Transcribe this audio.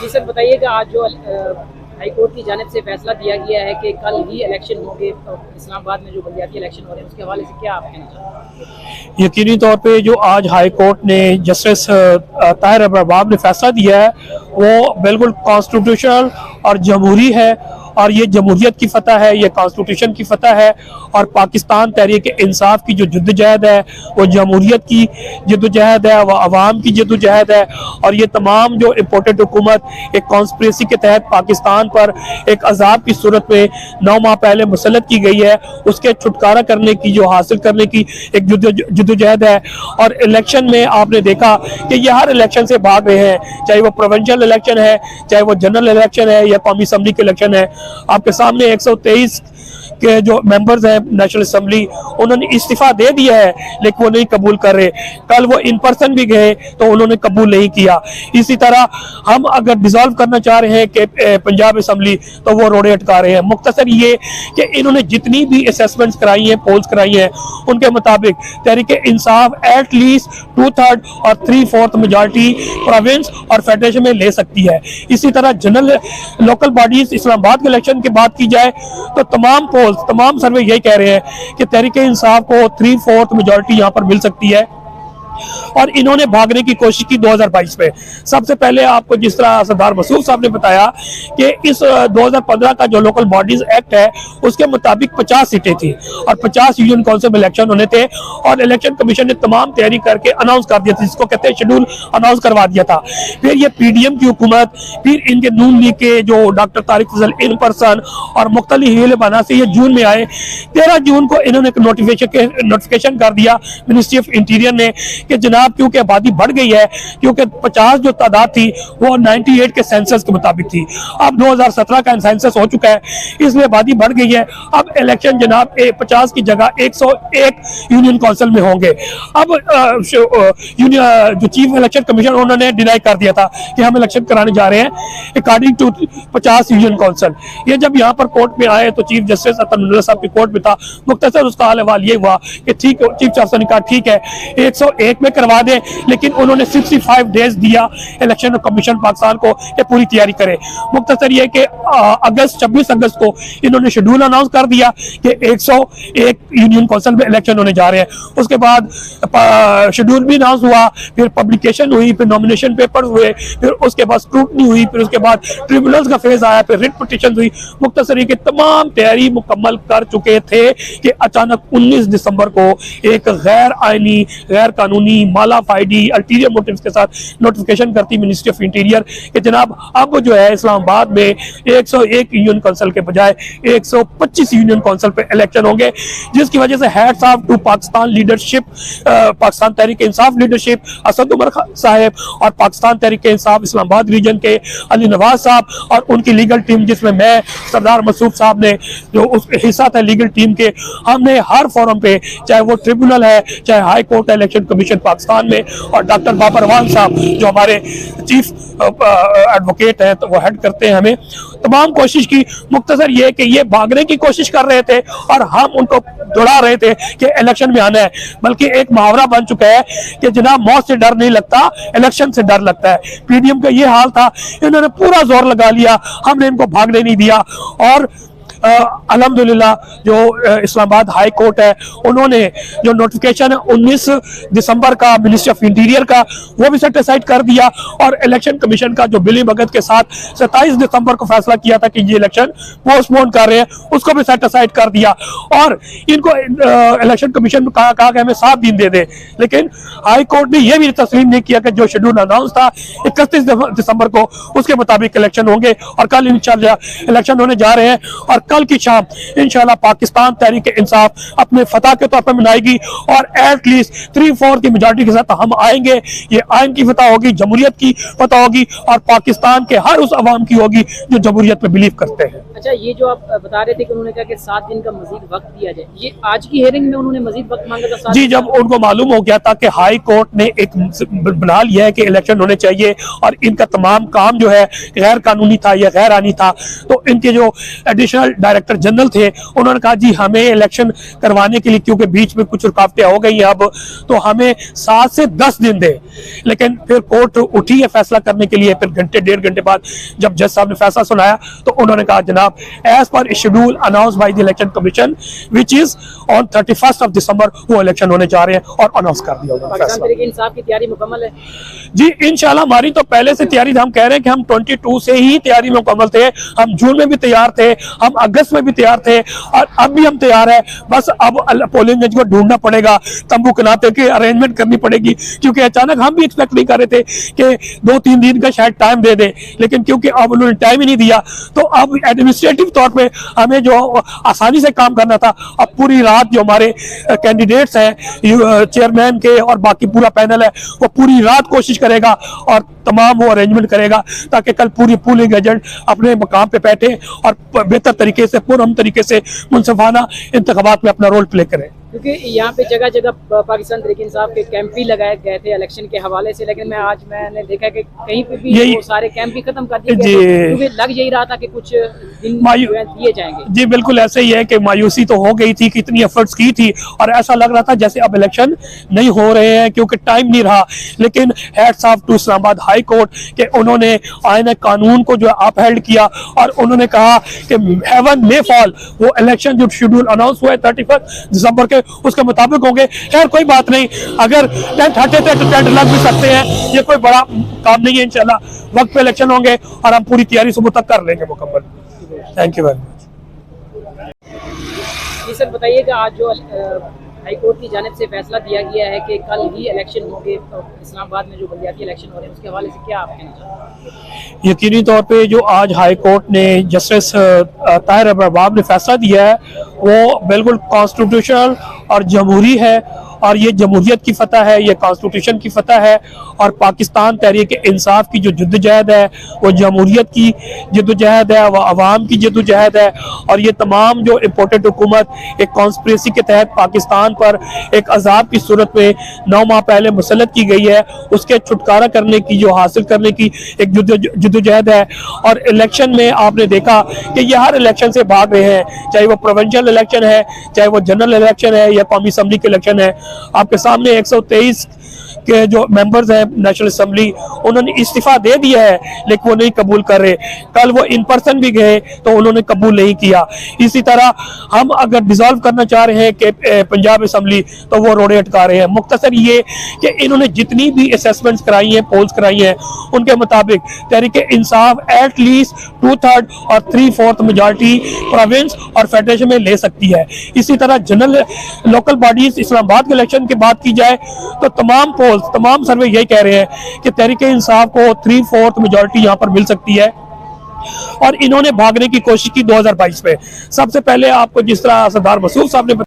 जी sir, बताइएगा आज जो हाई कोर्ट की जानिब से फैसला दिया गया है कि कल ही इलेक्शन होंगे इस्लामाबाद में, जो बल्दियाती इलेक्शन हो रहे हैं, उसके हवाले से क्या आप कहना चाहते हैं? यकीनी तौर पे जो आज हाई कोर्ट ने जस्टिस ताहिर अब्बाब ने फैसला दिया है वो बिल्कुल कॉन्स्टिट्यूशनल और जमहूरी है, और ये जमहूरियत की फतह है, ये कॉन्स्टिट्यूशन की फतह है। और पाकिस्तान तहरीक इंसाफ की जो जद्दोजहद है वो जमहूरियत की जद्दोजहद है, वह अवाम की जद्दोजहद है। और ये तमाम जो इम्पोर्टेड हुकूमत एक कॉन्स्पिरेसी के तहत पाकिस्तान पर एक अजाब की सूरत में 9 माह पहले मुसल्लत की गई है, उसके छुटकारा करने की, जो हासिल करने की एक जद्दोजहद है। और इलेक्शन में आपने देखा कि ये हर इलेक्शन से भाग रहे हैं, चाहे वो प्रोविंशियल इलेक्शन है, चाहे वो जनरल इलेक्शन है या कौमी असम्बली के इलेक्शन है। आपके सामने 123 के जो मेंबर्स हैं नेशनल असेंबली, उन्होंने इस्तीफा दे दिया है, लेकिन वो नहीं कबूल कर रहे। कल वो इन पर्सन भी गए तो उन्होंने कबूल नहीं किया। इसी तरह हम अगर डिसॉल्व करना चाह रहे हैं कि पंजाब असेंबली, तो वो रोड़े अटका रहे हैं। मुख्तसर ये कि इन्होंने जितनी भी असेसमेंट्स कराई हैं, पोल्स कराई हैं, उनके मुताबिक तहरीक इंसाफ एटलीस्ट 2/3 और 3/4 मेजॉरिटी प्रोविंस और फेडरेशन में ले सकती है। इसी तरह जनरल लोकल बॉडीज इस्लामाबाद के इलेक्शन की बात की जाए तो तमाम पोल्स, तमाम सर्वे यही कह रहे हैं कि तहरीक इंसाफ को 3/4 मेजॉरिटी यहां पर मिल सकती है। और इन्होंने भागने की कोशिश की 2022 में। सबसे पहले आपको जिस तरह सरदार मसूद साहब ने बताया कि इस 2015 का जो लोकल बॉडीज एक्ट है उसके मुताबिक 50 सीटें थी और 50 यूनियन काउंसिल में इलेक्शन होने थे, और इलेक्शन कमीशन ने तमाम तैयारी करके अनाउंस कर दिया था, जिसको कहते हैं शेड्यूल अनाउंस करवा दिया था। फिर ये पीडीएम की हुकूमत, फिर इनके नून लीग के जो doctor Tariq Fazal in person और मुख्तलिफ हीले बना से ये जून में आए। 13 जून को इन्होंने नोटिफिकेशन कर दिया मिनिस्ट्री ऑफ इंटीरियर ने कि जनाब क्योंकि आबादी बढ़ गई है, क्योंकि 50 जो तादाद थी वो 98 के सेंसस के मुताबिक थी, अब 2017 का सेंसस हो चुका है, इसलिए आबादी बढ़ गई है। अब इलेक्शन जनाब 50 की जगह 101 यूनियन काउंसिल में होंगे। अब जो चीफ इलेक्शन कमीशन उन्होंने डिनाई कर दिया था कि हम इलेक्शन कराने जा रहे हैं अकॉर्डिंग टू 50 यूनियन काउंसिल। ये जब यहाँ पर कोर्ट में आए तो चीफ जस्टिस अतनुल्लाह साहब की कोर्ट में था, मुख्तसर उसका हाल ये हुआ कि ठीक, चीफ जस्टिस ने कहा ठीक है 101 में करवा दें, लेकिन उन्होंने 65 डेज दिया इलेक्शन कमीशन पाकिस्तान को कि पूरी तैयारी करे। मुख्तसर ये कि 26 अगस्त को इन्होंने शेड्यूल अनाउंस कर दिया कि 101 यूनियन काउंसिल में इलेक्शन होने जा रहे हैं। उसके बाद शेड्यूल भी अनाउंस हुआ, फिर पब्लिकेशन हुई, फिर नॉमिनेशन पेपर हुए, फिर उसके बाद स्क्रूटनी हुई, फिर उसके बाद ट्रिब्यूनल्स का फेज आया, फिर रिट पिटीशन हुई। मुख्तसर ये कि तमाम तैयारी मुकम्मल कर चुके थे कि अचानक 19 दिसंबर को एक गैर आईनी, गैर कानूनी, मालाफाइडी, अल्टीरियर मोटिव्स के साथ नोटिफिकेशन करती मिनिस्ट्री ऑफ इंटीरियर कि जनाब अब जो है इस्लामाबाद में 101 यूनियन काउंसिल के बजाय 125 यूनियन काउंसिल पे इलेक्शन होंगे, जिसकी वजह से hats off to Pakistan leadership, Pakistan Tehreek Insaf leadership, Asad Umar साहब और पाकिस्तान तहरीक इंसाफ इस्लामाबाद रीजन के अली नवाज साहब और उनकी लीगल टीम, जिसमें मैं, सरदार मसूद साहब ने जो उस हिस्सा था लीगल टीम के, हमने हर फोरम पे, चाहे वो ट्रिब्यूनल है, चाहे हाई कोर्ट है, इलेक्शन कमीशन पाकिस्तान में, और डॉक्टर बाबर अवान साहब जो हमारे चीफ एडवोकेट हैं, तो वो हेड करते हैं, हमें तमाम कोशिश की। मुख्तसर ये कि ये भागने की कोशिश कर रहे थे और हम उनको दौड़ा रहे थे कि इलेक्शन में आना है, बल्कि एक मुहावरा बन चुका है कि जनाब मौत से डर नहीं लगता, इलेक्शन से डर लगता है। पीडीएम का ये हाल था, इन्होंने पूरा जोर लगा लिया, हमने इनको भागने नहीं दिया। और अल्हम्दुलिल्लाह जो इस्लामाबाद हाई कोर्ट है, उन्होंने जो नोटिफिकेशन है 19 दिसंबर का मिनिस्ट्री ऑफ इंटीरियर का, वो भी सेटिसाइड कर दिया, और इलेक्शन कमीशन का जो बिली भगत के साथ 27 दिसंबर को फैसला किया था कि ये इलेक्शन पोस्टपोन कर रहे हैं, उसको भी सेटिसाइड कर दिया। और इनको इलेक्शन कमीशन ने कहा कि हमें 7 दिन दे दे, लेकिन हाई कोर्ट ने यह भी तस्लीम नहीं किया कि जो शेड्यूल अनाउंस था 31 दिसंबर को, उसके मुताबिक इलेक्शन होंगे और कल इंशाल्लाह इलेक्शन होने जा रहे हैं। और कल की शाम इंशाल्लाह पाकिस्तान तहरीक इंसाफ अपने फतह के तौर पर मनाएगी और एटलीस्ट 3/4 की मेजॉरिटी के साथ हम आएंगे। ये आइन की फतह होगी, जमहूरियत की फतह होगी, और पाकिस्तान के हर उस अवाम की होगी जो जमहूरियत में बिलीव करते हैं। अच्छा, ये जो आप बता रहे थे कि उन्होंने कहा कि 7 दिन का मजीद वक्त दिया जाए, ये आज की हेयरिंग में उन्होंने मजीद वक्त मांगा था 7 जी, दिन जब का? उनको मालूम हो गया था कि हाई कोर्ट ने एक बना लिया है कि इलेक्शन होने चाहिए और इनका तमाम काम जो है गैर कानूनी था या गैर आनी था, तो इनके जो एडिशनल डायरेक्टर जनरल थे उन्होंने कहा जी हमें इलेक्शन करवाने के लिए, क्योंकि बीच में कुछ रुकावटें हो गई हैं अब, तो हमें 7 से 10 दिन दे। लेकिन फिर कोर्ट उठी है फैसला करने के लिए। फिर घंटे 1.5 घंटे बाद जब जज साहब ने फैसला सुनाया तो उन्होंने कहा जनाब as per schedule announce by the election commission which is on 31 of December वो इलेक्शन होने जा रहे हैं और अनाउंस कर दिया उन्होंने पाकिस्तान फैसला। तहरीक इंसाफ की तैयारी मुकम्मल है? जी इंशाल्लाह हमारी तो पहले से तैयारी थी। हम कह रहे हैं कि हम 22 से ही तैयारी में मुकम्मल थे। हम जून में भी तैयार थे, हम अगस्त में भी तैयार थे और अब भी हम तैयार हैं। बस अब पोलिंग एजेंट को ढूंढना पड़ेगा, तंबू कनाते की अरेंजमेंट करनी पड़ेगी, क्योंकि अचानक हम भी एक्सपेक्ट नहीं कर रहे थे कि 2-3 दिन का शायद टाइम दे दे, लेकिन क्योंकि अब उन्होंने टाइम ही नहीं दिया तो अब एडमिनिस्ट्रेटिव तौर पे हमें जो आसानी से काम करना था, अब पूरी रात जो हमारे कैंडिडेट्स हैं चेयरमैन के और बाकी पूरा पैनल है वो पूरी रात कोशिश करेगा और तमाम वो अरेंजमेंट करेगा ताकि कल पूरी पोलिंग एजेंट अपने मकाम पे बैठे और बेहतर तरीके से पुरअमन तरीके से मुनसिफाना इंतखाबात में अपना रोल प्ले करें। क्योंकि यहाँ पे जगह जगह पाकिस्तान तहरीक इंसाफ के कैंप भी लगाए गए थे इलेक्शन के हवाले से, लेकिन मैंने देखा कि कहीं पे भी वो सारे कैंप भी खत्म कर दिए गए, क्योंकि लग यही रहा था कि कुछ दिन दिए जाएंगे। जी बिल्कुल ऐसे ही है कि मायूसी तो हो गई थी कि इतनी एफर्ट्स की थी और ऐसा लग रहा था जैसे अब इलेक्शन नहीं हो रहे हैं क्योंकि टाइम नहीं रहा। लेकिन hats off to Islamabad high court के उन्होंने आईन कानून को जो अपहेल्ड किया और उन्होंने कहा कि हेवन मे फॉल, वो इलेक्शन जो शेड्यूल अनाउंस हुआ है 31 दिसंबर के उसके मुताबिक होंगे। खैर कोई बात नहीं, अगर टेंट हटे थे तो टेंट लग भी सकते हैं, ये कोई बड़ा काम नहीं है। इंशाल्लाह वक्त पे इलेक्शन होंगे और हम पूरी तैयारी सुबह तक कर लेंगे मुकम्मल। Thank you very much. जी सर, बताइएगा आज जो हाई कोर्ट की जानिब से फैसला दिया गया है कि कल ही इलेक्शन होंगे, तो इस्लामाबाद में जो बल्दियाती इलेक्शन हो रहे हैं उसके हवाले से क्या आप कहना चाहते हैं? यकीनी तौर पे जो आज हाई कोर्ट ने जस्टिस ताहिर अब्बाब ने फैसला दिया है वो बिल्कुल कॉन्स्टिट्यूशनल और जमहूरी है और ये जमहूरियत की फतह है, ये कॉन्स्टिट्यूशन की फतह है और पाकिस्तान तहरीक इंसाफ की जो जद्दोजहद है वो जमहूरियत की जद्दोजहद है, वो अवाम की जद्दोजहद है। और ये तमाम जो इम्पोर्टेड हुकूमत एक कॉन्स्पिरेसी के तहत पाकिस्तान पर एक अजाब की सूरत में 9 माह पहले मुसल्लत की गई है, उसके छुटकारा करने की जो हासिल करने की एक जद्दोजहद है। और इलेक्शन में आपने देखा कि ये हर इलेक्शन से भाग रहे हैं, चाहे वो प्रोविंशियल इलेक्शन है, चाहे वो जनरल इलेक्शन है या कौमी असम्बली के इलेक्शन है। आपके सामने 123 के जो मेंबर्स हैं नेशनल असेंबली उन्होंने इस्तीफा दे दिया है लेकिन वो नहीं कबूल कर रहे। कल वो इन पर्सन भी गए तो उन्होंने कबूल नहीं किया। इसी तरह हम अगर डिसॉल्व करना चाह रहे हैं कि पंजाब असेंबली तो वो रोड़े अटका रहे हैं। मुख्तसर ये कि इन्होंने जितनी भी असेसमेंट्स कराई हैं, पोल्स कराई हैं, उनके मुताबिक तहरीक इंसाफ एटलीस्ट 2/3 और 3/4 मेजॉरिटी प्रोविंस और फेडरेशन में ले सकती है। इसी तरह जनरल लोकल बॉडीज इस्लामाबाद के इलेक्शन की बात की जाए तो तमाम सर्वे यही कह रहे हैं कि तहरीक इंसाफ को 3/4 मेजॉरिटी यहां पर मिल सकती है। और इन्होंने भागने की कोशिश की 2022 में। सबसे पहले आपको जिस तरह सरदार मसूद साहब ने